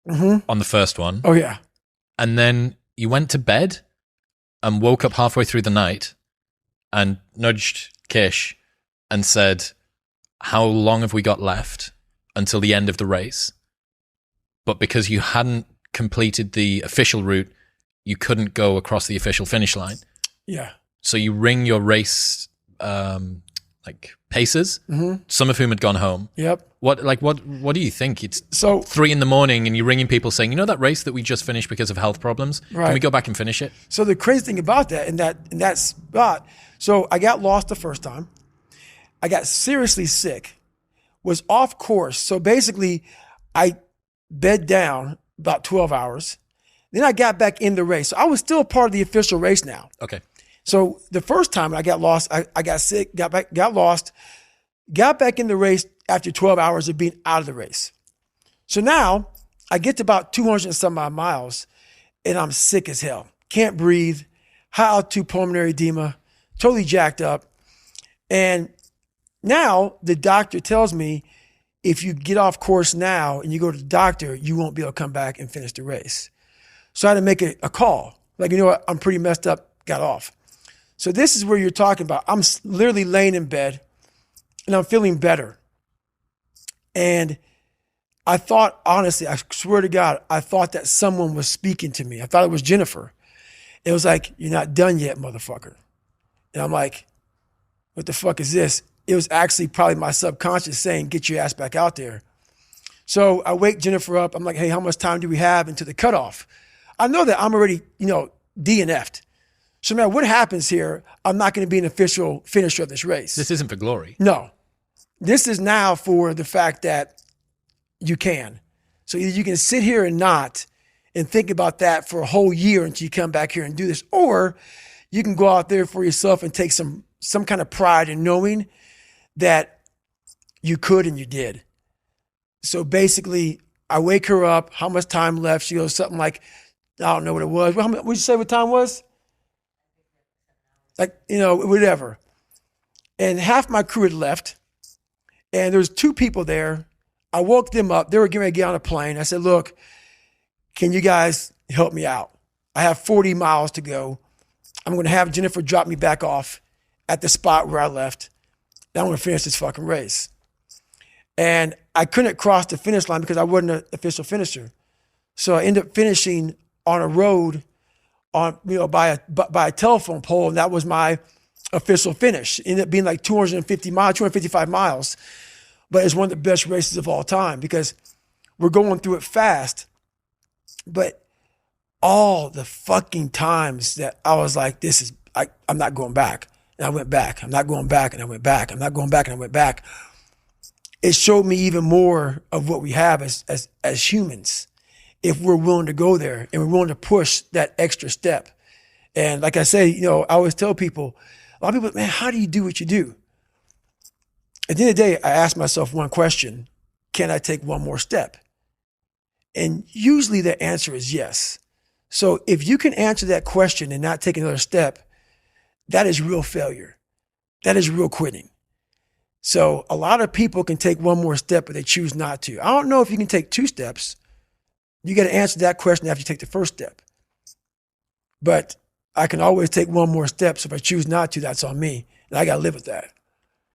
on the first one. Oh, yeah. And then you went to bed and woke up halfway through the night and nudged Kish and said, how long have we got left until the end of the race? But because you hadn't completed the official route, you couldn't go across the official finish line. Yeah. So you ring your race pacers, some of whom had gone home. Yep. What do you think? It's so 3 a.m. and you're ringing people saying, you know that race that we just finished because of health problems? Right. Can we go back and finish it? So the crazy thing about that, in that spot, so I got lost the first time. I got seriously sick, was off course. So basically, I bed down about 12 hours. Then I got back in the race. So I was still part of the official race now. Okay. So the first time I got lost, I got sick, got lost, got back in the race after 12 hours of being out of the race. So now I get to about 200 and some odd miles and I'm sick as hell. Can't breathe, high altitude pulmonary edema, totally jacked up. And now the doctor tells me, if you get off course now and you go to the doctor, you won't be able to come back and finish the race. So I had to make a call. Like, you know what? I'm pretty messed up, got off. So this is where you're talking about. I'm literally laying in bed and I'm feeling better. And I thought, honestly, I swear to God, I thought that someone was speaking to me. I thought it was Jennifer. It was like, you're not done yet, motherfucker. And I'm like, what the fuck is this? It was actually probably my subconscious saying, get your ass back out there. So I wake Jennifer up. I'm like, hey, how much time do we have until the cutoff? I know that I'm already, DNF'd. So no matter what happens here, I'm not going to be an official finisher of this race. This isn't for glory. No. This is now for the fact that you can. So either you can sit here and not and think about that for a whole year until you come back here and do this, or you can go out there for yourself and take some kind of pride in knowing that you could and you did. So basically, I wake her up. How much time left? She goes something like, I don't know what it was. What did you say what time was? Like, whatever. And half my crew had left. And there was 2 people there. I woke them up. They were getting ready to get on a plane. I said, look, can you guys help me out? I have 40 miles to go. I'm going to have Jennifer drop me back off at the spot where I left. Then I'm going to finish this fucking race. And I couldn't cross the finish line because I wasn't an official finisher. So I ended up finishing on a road by a telephone pole, and that was my official finish. It ended up being like 255 miles. But it's one of the best races of all time because we're going through it fast. But all the fucking times that I was like, I'm not going back. And I went back. I'm not going back. And I went back. I'm not going back. And I went back. It showed me even more of what we have as humans, if we're willing to go there and we're willing to push that extra step. And like I say, I always tell people, a lot of people, man, how do you do what you do? At the end of the day, I ask myself one question: can I take one more step? And usually the answer is yes. So if you can answer that question and not take another step, that is real failure. That is real quitting. So a lot of people can take one more step, but they choose not to. I don't know if you can take 2 steps. You got to answer that question after you take the first step. But I can always take one more step. So if I choose not to, that's on me. And I got to live with that.